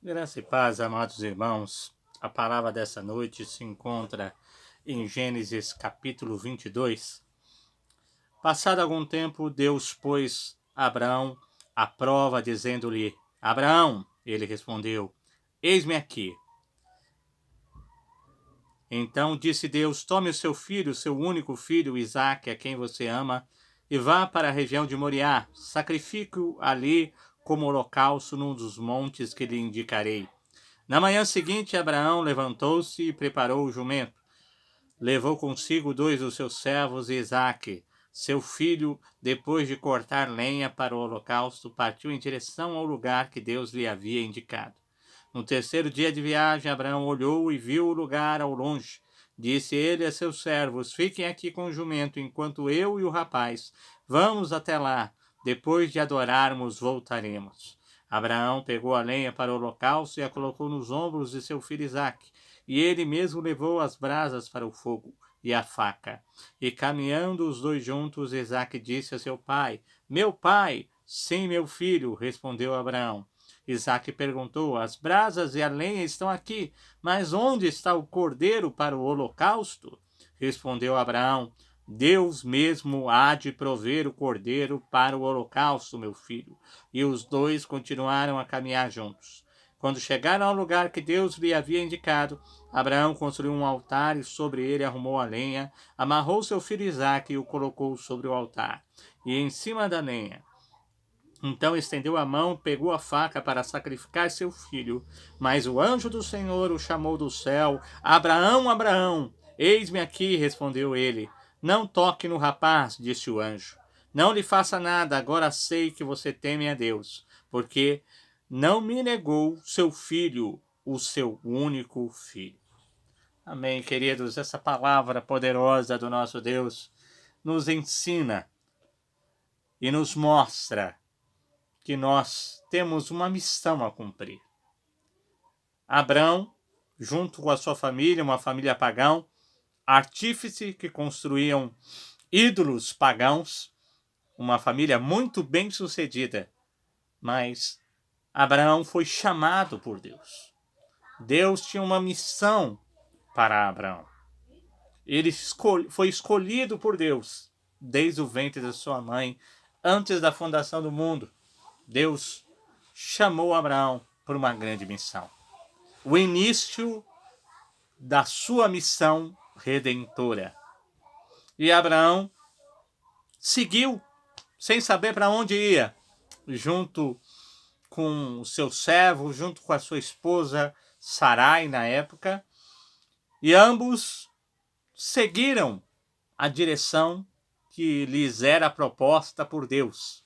Graça e paz, amados irmãos. A palavra dessa noite se encontra em Gênesis capítulo 22. Passado algum tempo, Deus pôs Abraão à prova, dizendo-lhe: Abraão, ele respondeu: Eis-me aqui. Então disse Deus: Tome o seu filho, seu único filho, Isaque, a quem você ama, e vá para a região de Moriá. Sacrifique-o ali como holocausto num dos montes que lhe indicarei. Na manhã seguinte, Abraão levantou-se e preparou o jumento. Levou consigo 2 dos seus servos e Isaque, seu filho. Depois de cortar lenha para o holocausto, partiu em direção ao lugar que Deus lhe havia indicado. No terceiro dia de viagem, Abraão olhou e viu o lugar ao longe. Disse ele a seus servos: Fiquem aqui com o jumento, enquanto eu e o rapaz vamos até lá. Depois de adorarmos, voltaremos. Abraão pegou a lenha para o holocausto e a colocou nos ombros de seu filho Isaque, e ele mesmo levou as brasas para o fogo e a faca. E caminhando os dois juntos, Isaque disse a seu pai: Meu pai! Sim, meu filho, respondeu Abraão. Isaque perguntou: As brasas e a lenha estão aqui, mas onde está o cordeiro para o holocausto? Respondeu Abraão: Deus mesmo há de prover o cordeiro para o holocausto, meu filho. E os dois continuaram a caminhar juntos. Quando chegaram ao lugar que Deus lhe havia indicado, Abraão construiu um altar e sobre ele arrumou a lenha, amarrou seu filho Isaque e o colocou sobre o altar, e em cima da lenha. Então estendeu a mão, pegou a faca para sacrificar seu filho. Mas o anjo do Senhor o chamou do céu: Abraão, Abraão! Eis-me aqui, respondeu ele. Não toque no rapaz, disse o anjo. Não lhe faça nada, agora sei que você teme a Deus, porque não me negou seu filho, o seu único filho. Amém, queridos. Essa palavra poderosa do nosso Deus nos ensina e nos mostra que nós temos uma missão a cumprir. Abraão, junto com a sua família, uma família pagã, artífice que construíam ídolos pagãos, uma família muito bem sucedida, mas Abraão foi chamado por Deus. Deus tinha uma missão para Abraão. Ele foi escolhido por Deus desde o ventre da sua mãe, antes da fundação do mundo. Deus chamou Abraão por uma grande missão. O início da sua missão redentora. E Abraão seguiu, sem saber para onde ia, junto com o seu servo, junto com a sua esposa Sarai na época, e ambos seguiram a direção que lhes era proposta por Deus.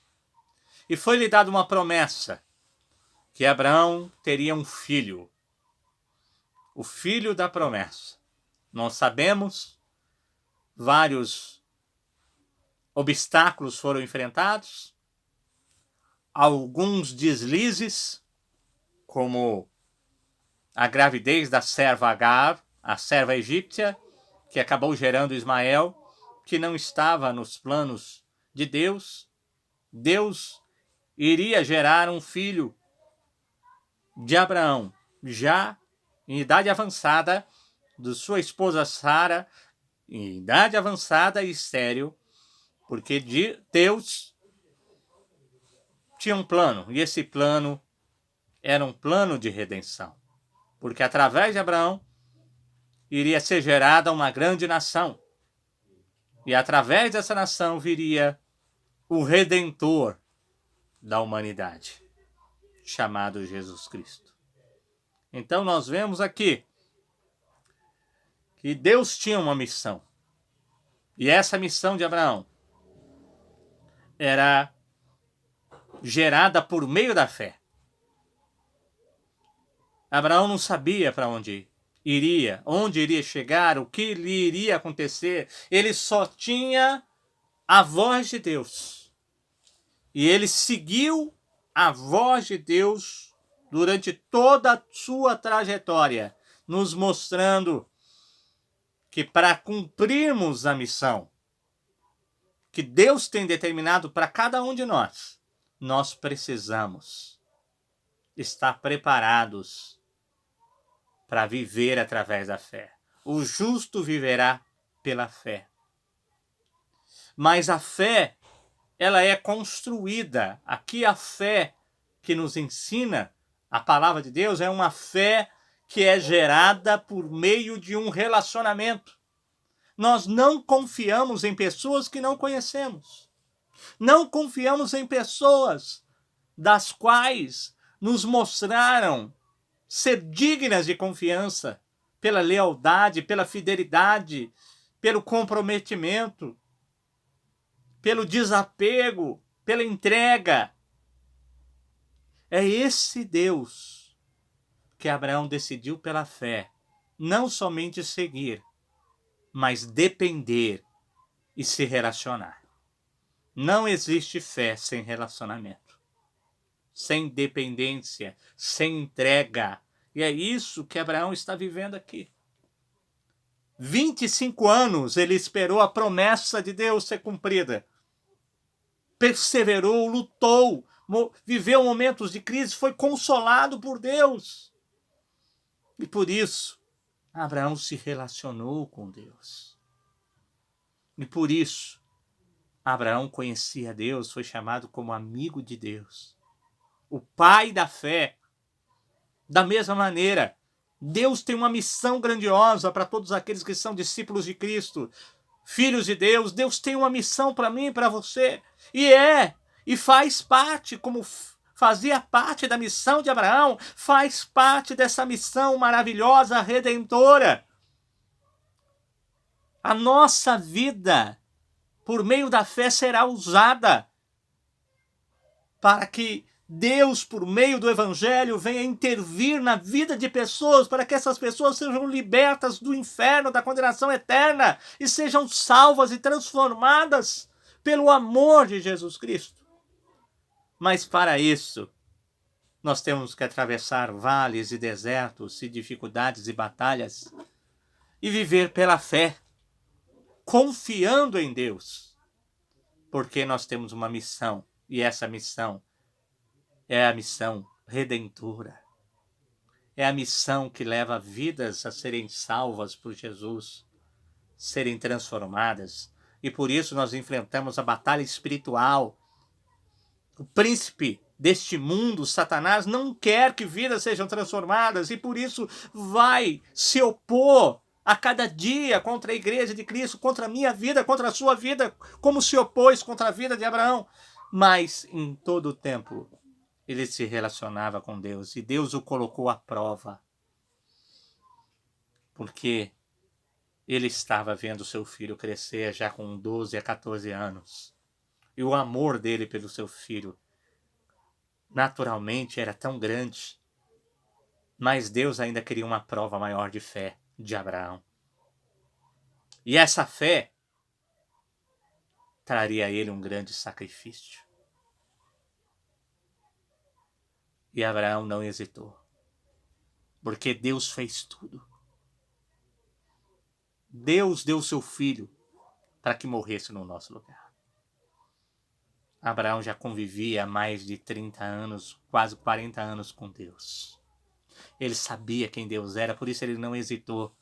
E foi-lhe dada uma promessa, que Abraão teria um filho, o filho da promessa. Nós sabemos, vários obstáculos foram enfrentados, alguns deslizes, como a gravidez da serva Agar, a serva egípcia, que acabou gerando Ismael, que não estava nos planos de Deus. Deus iria gerar um filho de Abraão, já em idade avançada, de sua esposa Sara, em idade avançada e estéril, porque Deus tinha um plano, e esse plano era um plano de redenção, porque através de Abraão iria ser gerada uma grande nação, e através dessa nação viria o Redentor da humanidade, chamado Jesus Cristo. Então nós vemos aqui que Deus tinha uma missão, e essa missão de Abraão era gerada por meio da fé. Abraão não sabia para onde iria, onde iria chegar, o que lhe iria acontecer. Ele só tinha a voz de Deus. E ele seguiu a voz de Deus durante toda a sua trajetória, nos mostrando que para cumprirmos a missão que Deus tem determinado para cada um de nós, nós precisamos estar preparados para viver através da fé. O justo viverá pela fé. Mas a fé, ela é construída. Aqui a fé que nos ensina a palavra de Deus é uma fé que é gerada por meio de um relacionamento. Nós não confiamos em pessoas que não conhecemos. Não confiamos em pessoas das quais nos mostraram ser dignas de confiança pela lealdade, pela fidelidade, pelo comprometimento, pelo desapego, pela entrega. É esse Deus que Abraão decidiu pela fé não somente seguir, mas depender e se relacionar. Não existe fé sem relacionamento, sem dependência, sem entrega. E é isso que Abraão está vivendo aqui. 25 anos ele esperou a promessa de Deus ser cumprida. Perseverou, lutou, viveu momentos de crise, foi consolado por Deus. E por isso, Abraão se relacionou com Deus. E por isso, Abraão conhecia Deus, foi chamado como amigo de Deus. O pai da fé. Da mesma maneira, Deus tem uma missão grandiosa para todos aqueles que são discípulos de Cristo, filhos de Deus. Deus tem uma missão para mim e para você. E faz parte, como fazia parte da missão de Abraão, faz parte dessa missão maravilhosa, redentora. A nossa vida, por meio da fé, será usada para que Deus, por meio do Evangelho, venha intervir na vida de pessoas, para que essas pessoas sejam libertas do inferno, da condenação eterna, e sejam salvas e transformadas pelo amor de Jesus Cristo. Mas para isso, nós temos que atravessar vales e desertos, e dificuldades e batalhas, e viver pela fé, confiando em Deus, porque nós temos uma missão, e essa missão é a missão redentora. É a missão que leva vidas a serem salvas por Jesus, serem transformadas. E por isso nós enfrentamos a batalha espiritual. O príncipe deste mundo, Satanás, não quer que vidas sejam transformadas e por isso vai se opor a cada dia contra a igreja de Cristo, contra a minha vida, contra a sua vida, como se opôs contra a vida de Abraão. Mas em todo o tempo, ele se relacionava com Deus e Deus o colocou à prova. Porque ele estava vendo seu filho crescer já com 12 a 14 anos. E o amor dele pelo seu filho, naturalmente, era tão grande. Mas Deus ainda queria uma prova maior de fé de Abraão. E essa fé traria a ele um grande sacrifício. E Abraão não hesitou, porque Deus fez tudo. Deus deu seu filho para que morresse no nosso lugar. Abraão já convivia há mais de 30 anos, quase 40 anos com Deus. Ele sabia quem Deus era, por isso ele não hesitou.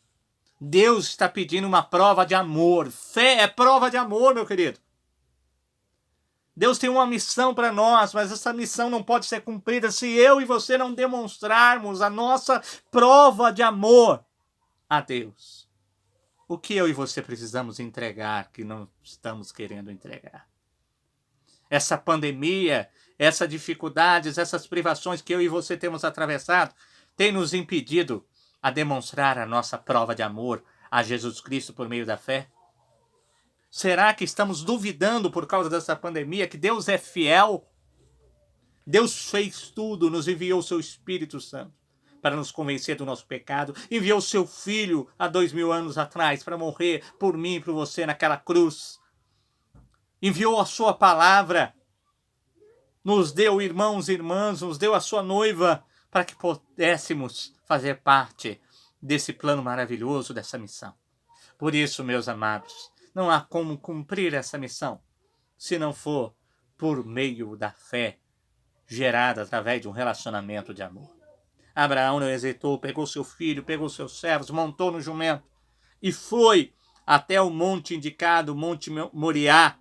Deus está pedindo uma prova de amor. Fé é prova de amor, meu querido. Deus tem uma missão para nós, mas essa missão não pode ser cumprida se eu e você não demonstrarmos a nossa prova de amor a Deus. O que eu e você precisamos entregar que não estamos querendo entregar? Essa pandemia, essas dificuldades, essas privações que eu e você temos atravessado, tem nos impedido a demonstrar a nossa prova de amor a Jesus Cristo por meio da fé? Será que estamos duvidando por causa dessa pandemia que Deus é fiel? Deus fez tudo, nos enviou o seu Espírito Santo para nos convencer do nosso pecado. Enviou o seu Filho há 2000 anos atrás para morrer por mim e por você naquela cruz. Enviou a sua palavra. Nos deu irmãos e irmãs, nos deu a sua noiva para que pudéssemos fazer parte desse plano maravilhoso, dessa missão. Por isso, meus amados, não há como cumprir essa missão se não for por meio da fé, gerada através de um relacionamento de amor. Abraão não hesitou, pegou seu filho, pegou seus servos, montou no jumento e foi até o monte indicado, o Monte Moriá.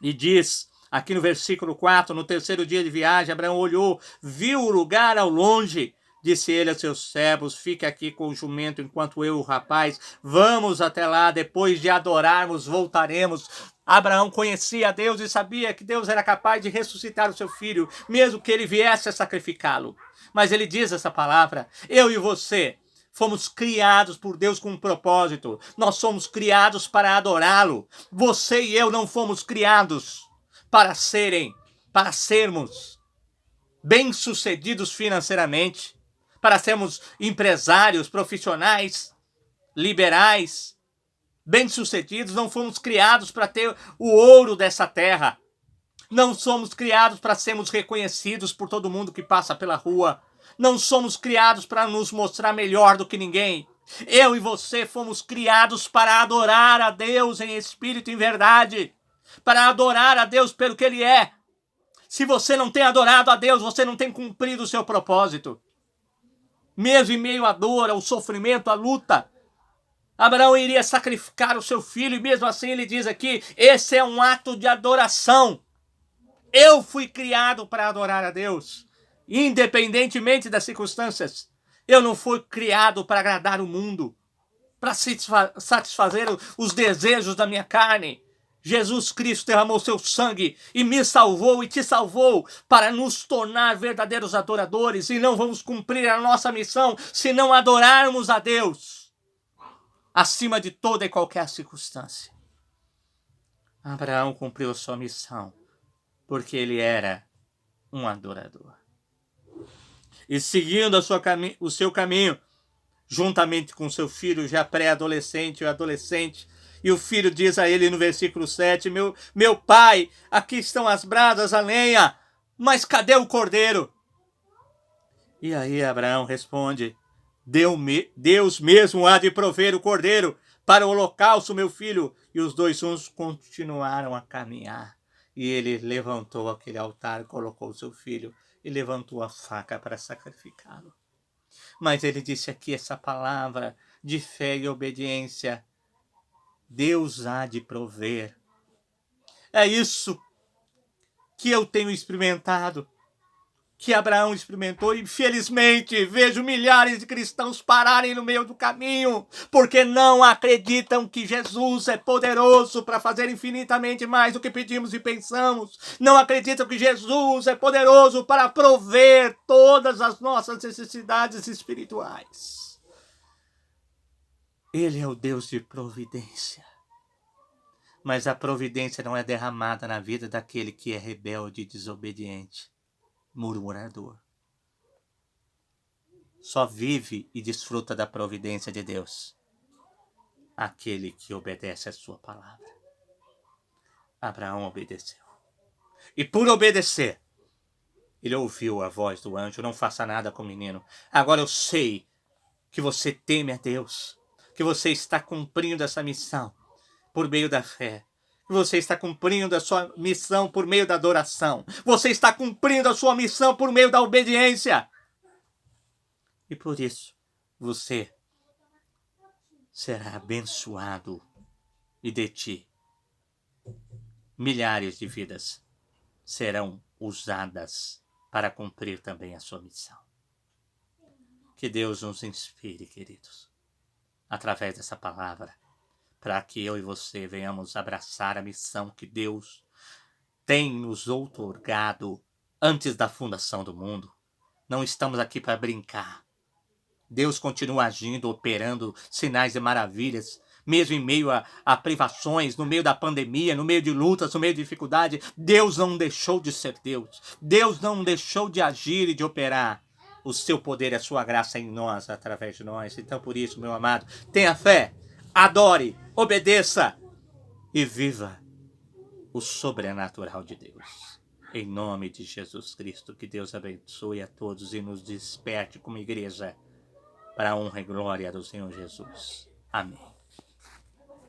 E diz, aqui no versículo 4, no terceiro dia de viagem, Abraão olhou, viu o lugar ao longe. Disse ele a seus servos, fique aqui com o jumento enquanto eu e o rapaz vamos até lá, depois de adorarmos, voltaremos. Abraão conhecia a Deus e sabia que Deus era capaz de ressuscitar o seu filho, mesmo que ele viesse a sacrificá-lo. Mas ele diz essa palavra, eu e você fomos criados por Deus com um propósito. Nós somos criados para adorá-lo. Você e eu não fomos criados para sermos bem-sucedidos financeiramente, para sermos empresários, profissionais, liberais, bem-sucedidos. Não fomos criados para ter o ouro dessa terra. Não somos criados para sermos reconhecidos por todo mundo que passa pela rua. Não somos criados para nos mostrar melhor do que ninguém. Eu e você fomos criados para adorar a Deus em espírito e em verdade. Para adorar a Deus pelo que Ele é. Se você não tem adorado a Deus, você não tem cumprido o seu propósito. Mesmo em meio à dor, ao sofrimento, à luta, Abraão iria sacrificar o seu filho e mesmo assim ele diz aqui, esse é um ato de adoração. Eu fui criado para adorar a Deus, independentemente das circunstâncias. Eu não fui criado para agradar o mundo, para satisfazer os desejos da minha carne. Jesus Cristo derramou seu sangue e me salvou e te salvou para nos tornar verdadeiros adoradores, e não vamos cumprir a nossa missão se não adorarmos a Deus acima de toda e qualquer circunstância. Abraão cumpriu sua missão porque ele era um adorador. E seguindo o seu caminho, juntamente com seu filho já pré-adolescente e adolescente, e o filho diz a ele no versículo 7, meu pai, aqui estão as brasas, a lenha, mas cadê o cordeiro? E aí Abraão responde, Deus mesmo há de prover o cordeiro para o holocausto, meu filho. E os dois uns continuaram a caminhar. E ele levantou aquele altar, colocou seu filho e levantou a faca para sacrificá-lo. Mas ele disse aqui essa palavra de fé e obediência. Deus há de prover. É isso que eu tenho experimentado, que Abraão experimentou, e felizmente vejo milhares de cristãos pararem no meio do caminho, porque não acreditam que Jesus é poderoso para fazer infinitamente mais do que pedimos e pensamos. Não acreditam que Jesus é poderoso para prover todas as nossas necessidades espirituais. Ele é o Deus de providência. Mas a providência não é derramada na vida daquele que é rebelde e desobediente, murmurador. Só vive e desfruta da providência de Deus aquele que obedece a sua palavra. Abraão obedeceu. E por obedecer, ele ouviu a voz do anjo, não faça nada com o menino. Agora eu sei que você teme a Deus, que você está cumprindo essa missão por meio da fé. Você está cumprindo a sua missão por meio da adoração. Você está cumprindo a sua missão por meio da obediência. E por isso, você será abençoado. E de ti, milhares de vidas serão usadas para cumprir também a sua missão. Que Deus nos inspire, queridos, através dessa palavra, para que eu e você venhamos abraçar a missão que Deus tem nos outorgado antes da fundação do mundo. Não estamos aqui para brincar. Deus continua agindo, operando sinais e maravilhas, mesmo em meio a privações, no meio da pandemia, no meio de lutas, no meio de dificuldade. Deus não deixou de ser Deus. Deus não deixou de agir e de operar o seu poder e a sua graça em nós, através de nós. Então, por isso, meu amado, tenha fé, adore, obedeça e viva o sobrenatural de Deus. Em nome de Jesus Cristo, que Deus abençoe a todos e nos desperte como igreja para a honra e glória do Senhor Jesus. Amém.